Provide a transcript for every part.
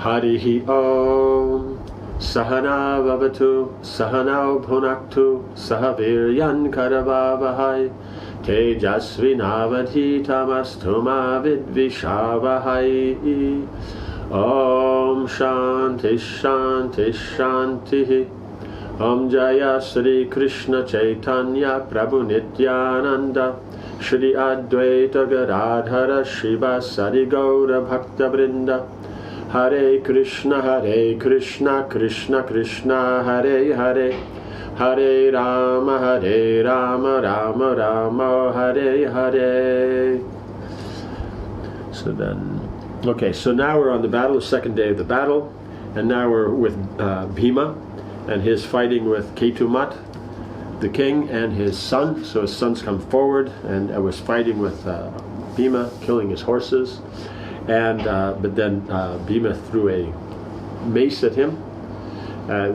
Harihi Om. Sahana Vavatu, Sahanau Bhunaktu, Sahaviryan Karavavahai, Tejasvinavadhitamastu vidvishavahai. Om Shanti Shanti Shanti. Om Jaya Sri Krishna Chaitanya Prabhu Nityananda, Shri Advaita Gadadhara Shiva Sari Gaura Bhakta Vrinda. Hare Krishna, Krishna Krishna, Hare Hare, Hare Rama, Rama Rama, Hare Hare. So now we're on the battle, the second day of the battle, and now we're with Bhima, and his fighting with Ketumat, the king, and his son. So his son's come forward, and was fighting with Bhima, killing his horses. And but then Bhima threw a mace at him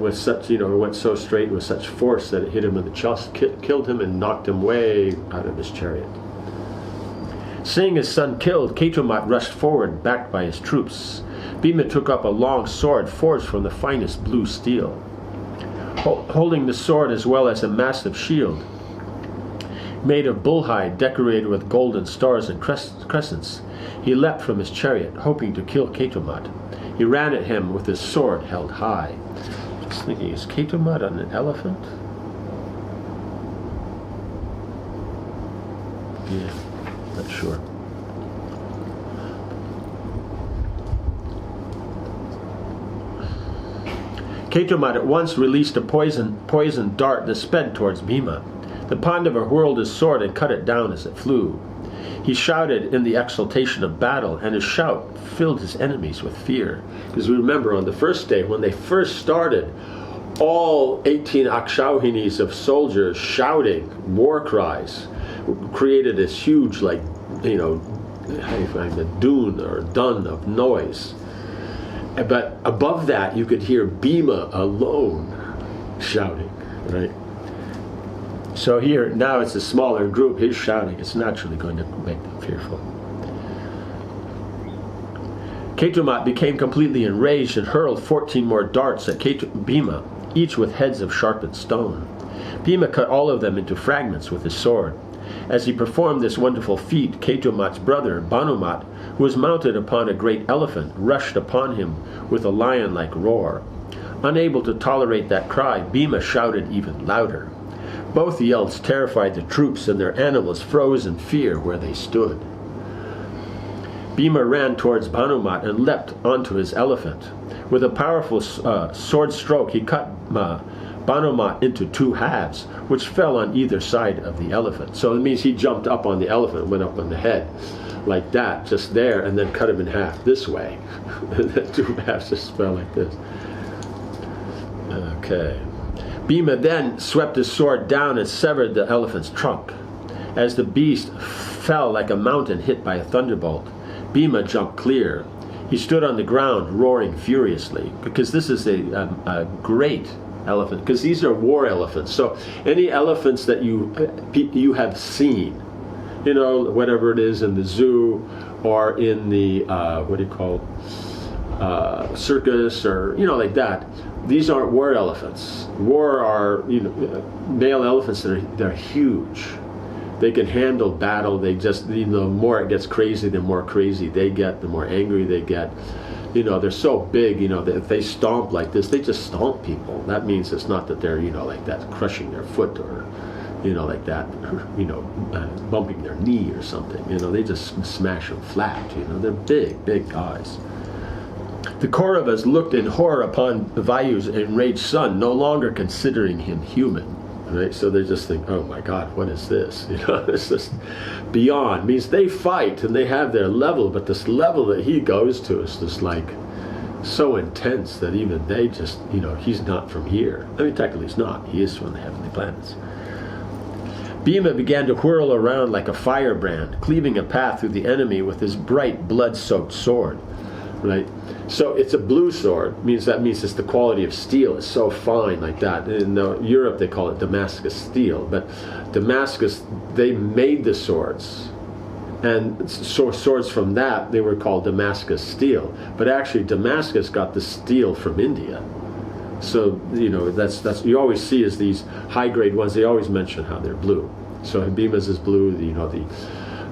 with such, it went so straight with such force that it hit him in the chest, killed him, and knocked him way out of his chariot. Seeing his son killed, Ketumat rushed forward, backed by his troops. Bhima took up a long sword forged from the finest blue steel. Holding the sword as well as a massive shield made of bullhide decorated with golden stars and crescents, he leapt from his chariot, hoping to kill Ketumat. He ran at him with his sword held high. Just thinking, is Ketumat on an elephant? Yeah, not sure. Ketumat at once released a poisoned dart that sped towards Bhima. The Pandava whirled his sword and cut it down as it flew. He shouted in the exultation of battle, and his shout filled his enemies with fear. Because we remember on the first day, when they first started, all 18 Akshauhinis of soldiers shouting war cries created this huge, a dune or dun of noise. But above that, you could hear Bhima alone shouting, right? So here, now it's a smaller group, his shouting is naturally going to make them fearful. Ketumat became completely enraged and hurled 14 more darts at Bhima, each with heads of sharpened stone. Bhima cut all of them into fragments with his sword. As he performed this wonderful feat, Ketumat's brother, Bhanumat, who was mounted upon a great elephant, rushed upon him with a lion-like roar. Unable to tolerate that cry, Bhima shouted even louder. Both yells terrified the troops, and their animals froze in fear where they stood. Bhima ran towards Bhanumat and leapt onto his elephant. With a powerful sword stroke, he cut Bhanumat into two halves, which fell on either side of the elephant. So it means he jumped up on the elephant, went up on the head, like that, just there, and then cut him in half this way. And then two halves just fell like this. Okay. Bhima then swept his sword down and severed the elephant's trunk. As the beast fell like a mountain hit by a thunderbolt, Bhima jumped clear. He stood on the ground, roaring furiously, because this is a great elephant, because these are war elephants. So any elephants that you have seen, whatever it is in the zoo or in the circus, or like that. These aren't war elephants. War are male elephants they're huge. They can handle battle. They just the more it gets crazy, the more crazy they get, the more angry they get. They're so big. If they stomp like this, they just stomp people. That means it's not that they're like that, crushing their foot or like that, bumping their knee or something. They just smash them flat. They're big guys. The Kauravas looked in horror upon Vayu's enraged son, no longer considering him human. Right? So they just think, oh my God, what is this? It's just beyond. It means they fight and they have their level, but this level that he goes to is just so intense that even they just, he's not from here. I mean, technically he's not. He is from the heavenly planets. Bhima began to whirl around like a firebrand, cleaving a path through the enemy with his bright, blood-soaked sword. Right? So it's a blue sword. That means it's the quality of steel. It's so fine like that. In Europe they call it Damascus steel. But Damascus, they made the swords And so swords from that, they were called Damascus steel. But actually Damascus got the steel from India. So, that's you always see as these high-grade ones, they always mention how they're blue. So Bhima's is blue, the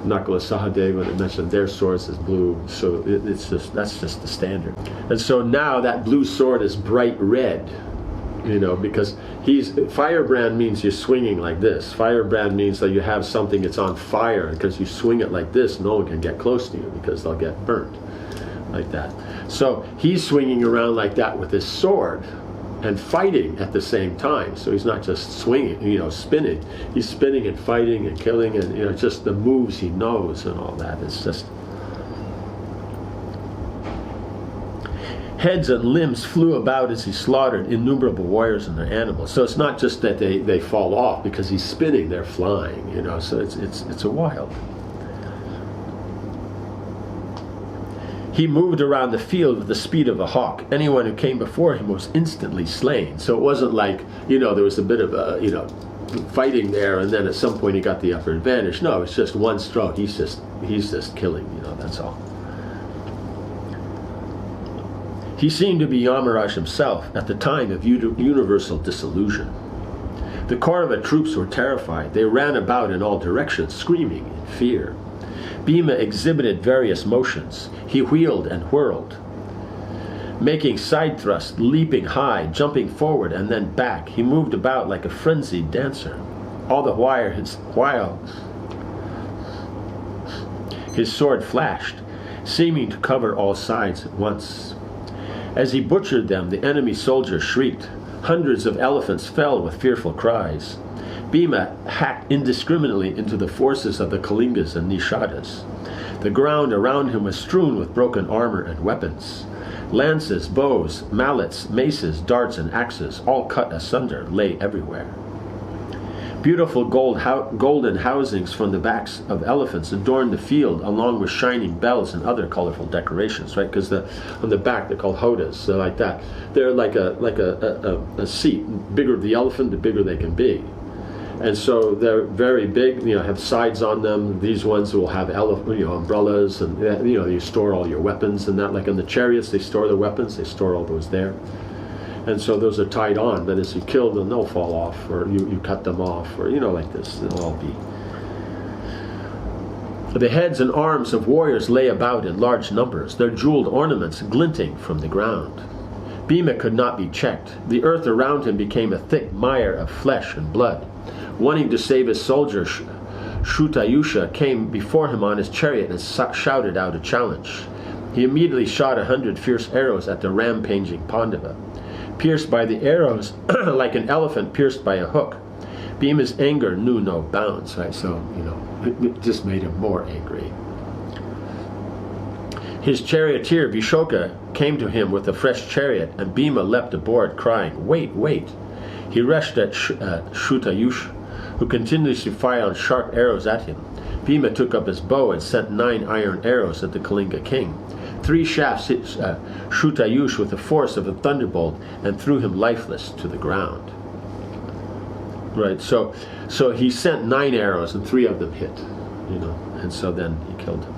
Nakula Sahadeva, they mentioned their swords is blue. So that's just the standard. And so now that blue sword is bright red, because firebrand means you're swinging like this. Firebrand means that you have something that's on fire, because you swing it like this, no one can get close to you because they'll get burnt like that. So he's swinging around like that with his sword and fighting at the same time. So he's not just swinging, spinning. He's spinning and fighting and killing, and just the moves he knows and all that. It's just heads and limbs flew about as he slaughtered innumerable warriors and their animals. So it's not just that they fall off because he's spinning; they're flying. So it's a wild. He moved around the field with the speed of a hawk. Anyone who came before him was instantly slain. So it wasn't like, there was a bit of a, fighting there, and then at some point he got the upper advantage. No, it's just one stroke. He's just killing, that's all. He seemed to be Yamaraj himself at the time of universal disillusion. The Kaurava troops were terrified. They ran about in all directions, screaming in fear. Bhima exhibited various motions. He wheeled and whirled, making side thrusts, leaping high, jumping forward and then back. He moved about like a frenzied dancer. All the while his sword flashed, seeming to cover all sides at once. As he butchered them, the enemy soldiers shrieked. Hundreds of elephants fell with fearful cries. Bhima hacked indiscriminately into the forces of the Kalingas and Nishadas. The ground around him was strewn with broken armor and weapons. Lances, bows, mallets, maces, darts, and axes, all cut asunder, lay everywhere. Beautiful golden housings from the backs of elephants adorned the field, along with shining bells and other colorful decorations, right? Because on the back they're called hodas, they're like that. They're like a seat. The bigger the elephant, the bigger they can be. And so they're very big, have sides on them. These ones will have umbrellas, and you store all your weapons and that. Like in the chariots, they store the weapons, they store all those there. And so those are tied on, but as you kill them, they'll fall off, or you cut them off, or like this, they'll all be. The heads and arms of warriors lay about in large numbers, their jeweled ornaments glinting from the ground. Bhima could not be checked. The earth around him became a thick mire of flesh and blood. Wanting to save his soldier, Shrutayusha came before him on his chariot and shouted out a challenge. He immediately shot 100 fierce arrows at the rampaging Pandava. Pierced by the arrows, like an elephant pierced by a hook, Bhima's anger knew no bounds, right? So, it just made him more angry. His charioteer, Vishoka, came to him with a fresh chariot, and Bhima leapt aboard, crying, "Wait, wait!" He rushed at Shrutayusha, who continuously fired sharp arrows at him. Bhima took up his bow and sent 9 iron arrows at the Kalinga king. 3 shafts hit Shrutayusha with the force of a thunderbolt and threw him lifeless to the ground. Right, so he sent 9 arrows and 3 of them hit, and so then he killed him.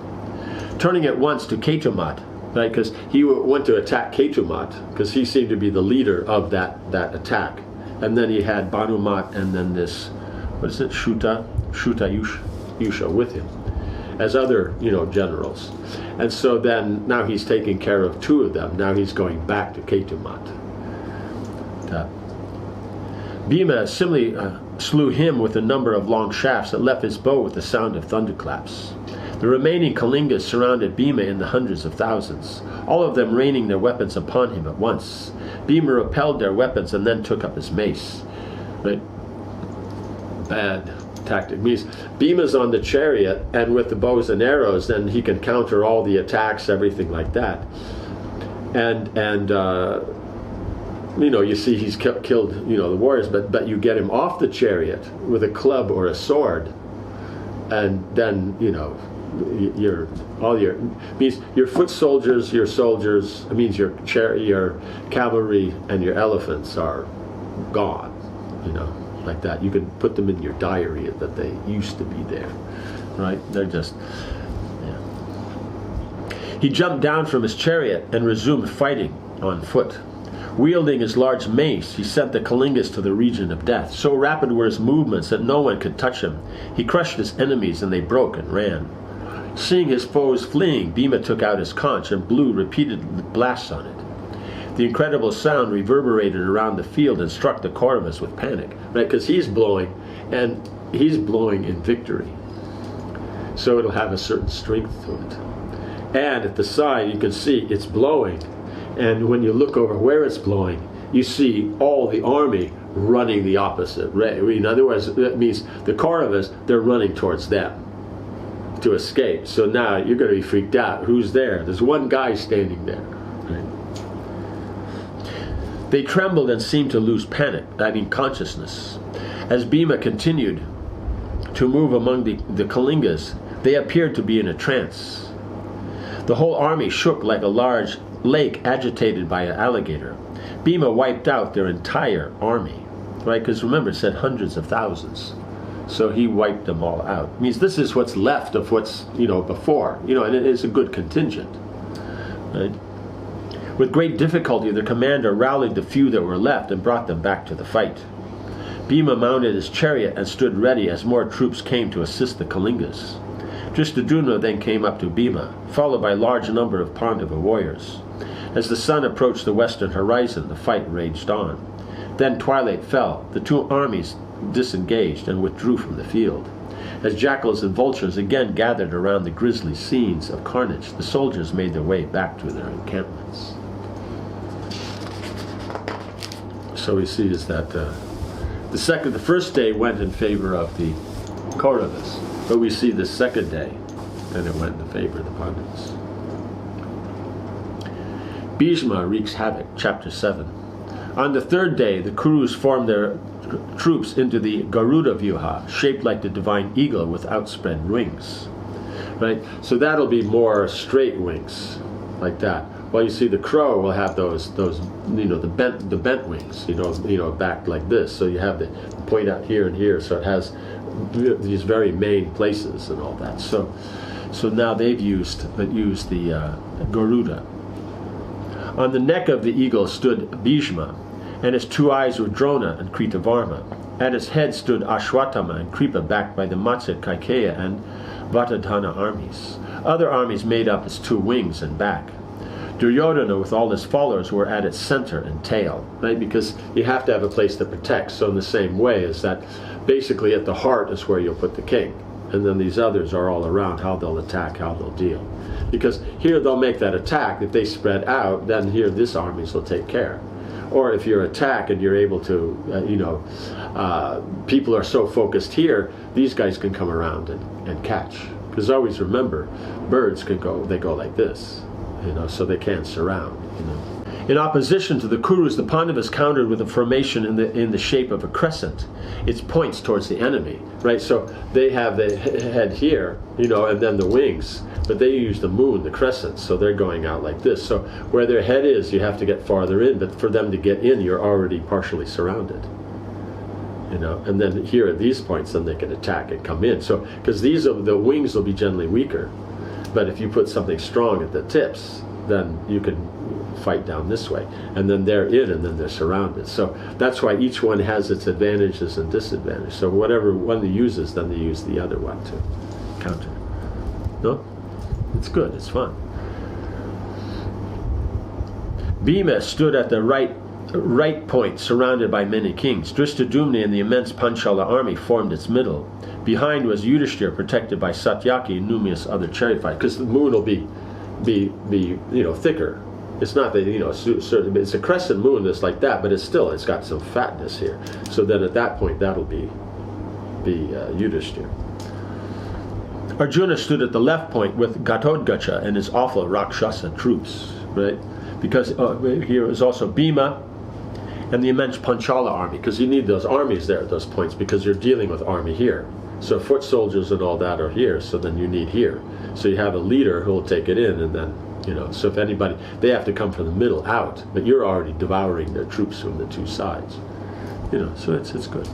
Turning at once to Ketumat, right, because he went to attack Ketumat, because he seemed to be the leader of that attack. And then he had Bhanumat and then this, Shrutayusha with him, as other, generals. And so then, now he's taking care of 2 of them. Now he's going back to Ketumat. Bhima similarly slew him with a number of long shafts that left his bow with the sound of thunderclaps. The remaining Kalingas surrounded Bhima in the hundreds of thousands, all of them raining their weapons upon him at once. Bhima repelled their weapons and then took up his mace. Right? Bad tactic. Means Bhima's on the chariot, and with the bows and arrows, then he can counter all the attacks, everything like that. And you see he's killed, the warriors, but you get him off the chariot with a club or a sword, and then, your foot soldiers, your soldiers, it means your cavalry and your elephants are gone, like that. You can put them in your diary that they used to be there, right? They're just, yeah. He jumped down from his chariot and resumed fighting on foot. Wielding his large mace, he sent the Kalingas to the region of death. So rapid were his movements that no one could touch him. He crushed his enemies, and they broke and ran. Seeing his foes fleeing, Bhima took out his conch and blew repeated blasts on it. The incredible sound reverberated around the field and struck the Kauravas with panic, right? Because he's blowing, and he's blowing in victory. So it'll have a certain strength to it. And at the side, you can see it's blowing. And when you look over where it's blowing, you see all the army running the opposite way. In other words, that means the Kauravas, they're running towards them to escape. So now you're going to be freaked out. Who's there? There's one guy standing there. Right? They trembled and seemed to lose consciousness. As Bhima continued to move among the Kalingas, they appeared to be in a trance. The whole army shook like a large lake agitated by an alligator. Bhima wiped out their entire army, right? Because remember, it said hundreds of thousands. So he wiped them all out. It means this is what's left of what's, before, and it is a good contingent, right? With great difficulty, the commander rallied the few that were left and brought them back to the fight. Bhima mounted his chariot and stood ready as more troops came to assist the Kalingas. Drishtadyumna then came up to Bhima, followed by a large number of Pandava warriors. As the sun approached the western horizon, the fight raged on. Then twilight fell. The two armies disengaged and withdrew from the field. As jackals and vultures again gathered around the grisly scenes of carnage, the soldiers made their way back to their encampments. So we see is that the first day went in favor of the Kauravas, but we see the second day, then it went in favor of the Pandavas. Bhishma wreaks havoc, chapter 7. On the third day, the Kurus formed their troops into the Garuda Vyuha, shaped like the divine eagle with outspread wings. Right? So that'll be more straight wings, like that. Well, you see, the crow will have those the bent wings, back like this. So you have the point out here and here. So it has these very main places and all that. So now they've used the Garuda. On the neck of the eagle stood Bhishma, and his two eyes were Drona and Kritavarma. At his head stood Ashwatthama and Kripa, backed by the Matsya, Kaikeya, and Vatadhana armies. Other armies made up its two wings and back. Duryodhana with all his followers were at its center and tail, right? Because you have to have a place to protect. So in the same way is that basically at the heart is where you'll put the king. And then these others are all around, how they'll attack, how they'll deal. Because here they'll make that attack. If they spread out, then here this armies will take care. Or if you're attacked and you're able to, people are so focused here, these guys can come around and catch. Because always remember, birds they go like this, so they can't surround, In opposition to the Kurus, the Pandavas countered with a formation in the shape of a crescent. Its points towards the enemy, right? So they have the head here, and then the wings, but they use the moon, the crescent, so they're going out like this. So where their head is, you have to get farther in, but for them to get in, you're already partially surrounded. And then here at these points, then they can attack and come in. So, because the wings will be generally weaker, but if you put something strong at the tips, then you can fight down this way, and then they're in, and then they're surrounded. So that's why each one has its advantages and disadvantages. So whatever one they uses, then they use the other one to counter. No, it's good. It's fun. Bhima stood at the right point, surrounded by many kings. Drishtadyumna and the immense Panchala army formed its middle. Behind was Yudhishthira, protected by Satyaki and numerous other chariot fighters, because the moon will be thicker. It's not that, it's a crescent moon that's like that, but it's got some fatness here. So then at that point, that'll be Yudhishthira. Arjuna stood at the left point with Gatotkacha and his awful Rakshasa troops, right? Because here is also Bhima and the immense Panchala army, because you need those armies there at those points, because you're dealing with army here. So foot soldiers and all that are here, so then you need here. So you have a leader who will take it in, and then, so if anybody, they have to come from the middle out, but you're already devouring their troops from the two sides. So it's good.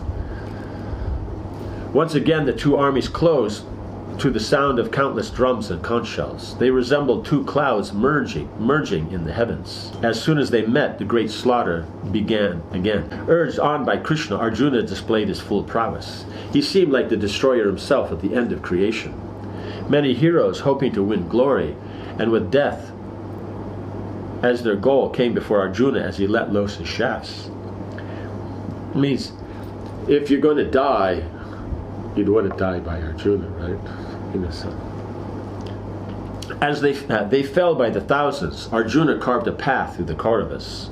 Once again, the two armies closed to the sound of countless drums and conch shells. They resembled two clouds merging in the heavens. As soon as they met, the great slaughter began again. Urged on by Krishna, Arjuna displayed his full prowess. He seemed like the destroyer himself at the end of creation. Many heroes, hoping to win glory, and with death as their goal, came before Arjuna as he let loose his shafts. It means, if you're going to die, you'd want to die by Arjuna, right? In a sense. As they fell by the thousands, Arjuna carved a path through the Kauravas.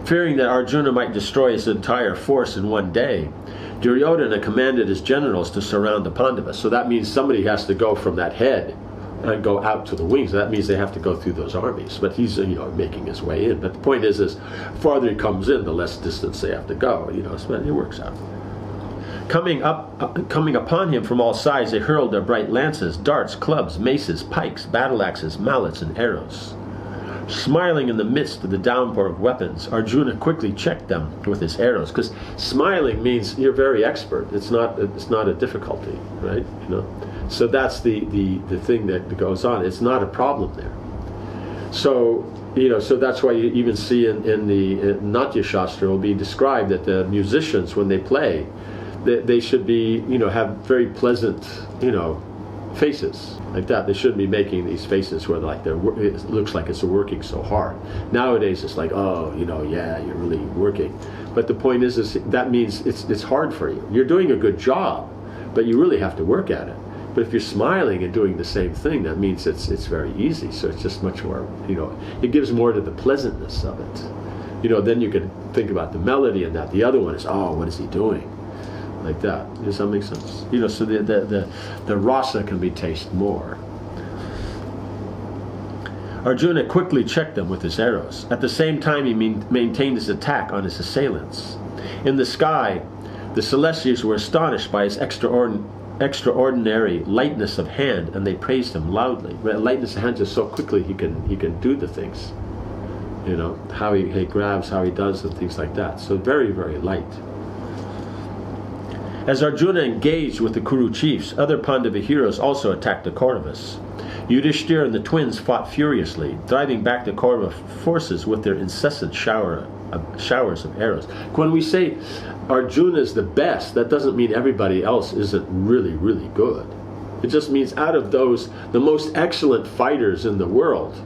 Fearing that Arjuna might destroy his entire force in one day, Duryodhana commanded his generals to surround the Pandavas. So that means somebody has to go from that head and go out to the wings. That means they have to go through those armies. But he's making his way in. But the point is farther he comes in, the less distance they have to go. So it works out. Coming upon him from all sides, they hurled their bright lances, darts, clubs, maces, pikes, battle axes, mallets, and arrows. Smiling in the midst of the downpour of weapons, Arjuna quickly checked them with his arrows. Because smiling means you're very expert. It's not a difficulty, right? So that's the thing that goes on. It's not a problem there. So so that's why you even see in the Natya Shastra will be described that the musicians, when they play, they should be have very pleasant faces like that. They shouldn't be making these faces where it looks like it's working so hard. Nowadays it's like, yeah, you're really working. But the point is that means it's hard for you. You're doing a good job, but you really have to work at it. But if you're smiling and doing the same thing, that means it's very easy. So it's just much more, it gives more to the pleasantness of it. Then you can think about the melody and that. The other one is, what is he doing? Like that. Does that make sense? So the rasa can be tasted more. Arjuna quickly checked them with his arrows. At the same time, he maintained his attack on his assailants. In the sky, the Celestials were astonished by his extraordinary lightness of hand, and they praised him loudly. Lightness of hand, just so quickly he can do the things. How he grabs, how he does, and things like that. So very, very light. As Arjuna engaged with the Kuru chiefs, other Pandava heroes also attacked the Kauravas. Yudhishthira and the twins fought furiously, driving back the Kaurava forces with their incessant showers of arrows. When we say Arjuna is the best, that doesn't mean everybody else isn't really, really good. It just means out of those, the most excellent fighters in the world,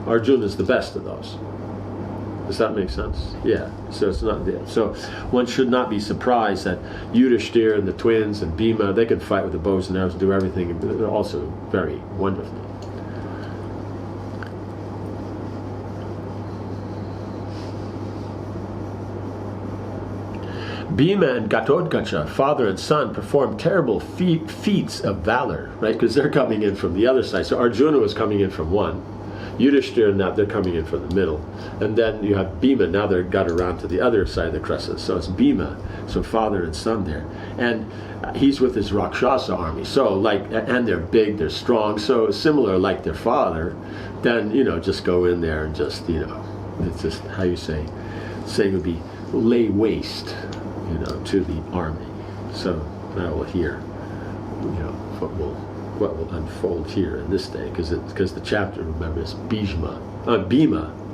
Arjuna is the best of those. Does that make sense? Yeah. So it's not there. So one should not be surprised that Yudhishthira and the twins and Bhima, they can fight with the bows and arrows and do everything, and they're also very wonderful. Bhima and Gatotkacha, father and son, performed terrible feats of valor, right? Because they're coming in from the other side. So Arjuna was coming in from one. Yudhishthira, now they're coming in from the middle. And then you have Bhima, now they've got around to the other side of the crescent. So it's Bhima, so father and son there. And he's with his Rakshasa army. So and they're big, they're strong, so similar like their father. Then, just go in there and just, it's just, how you say would be lay waste, to the army. So now we'll hear, what will unfold here in this day, because the chapter, remember, is Bhima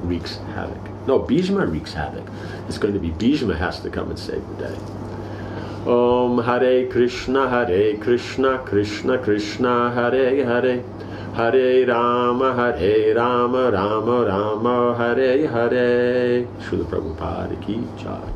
wreaks havoc. No, Bhishma wreaks havoc. It's going to be Bhishma has to come and save the day. Om Hare Krishna, Krishna Krishna, Hare Hare, Hare Rama, Rama Rama, Hare Hare. Srila Prabhupada ki jai.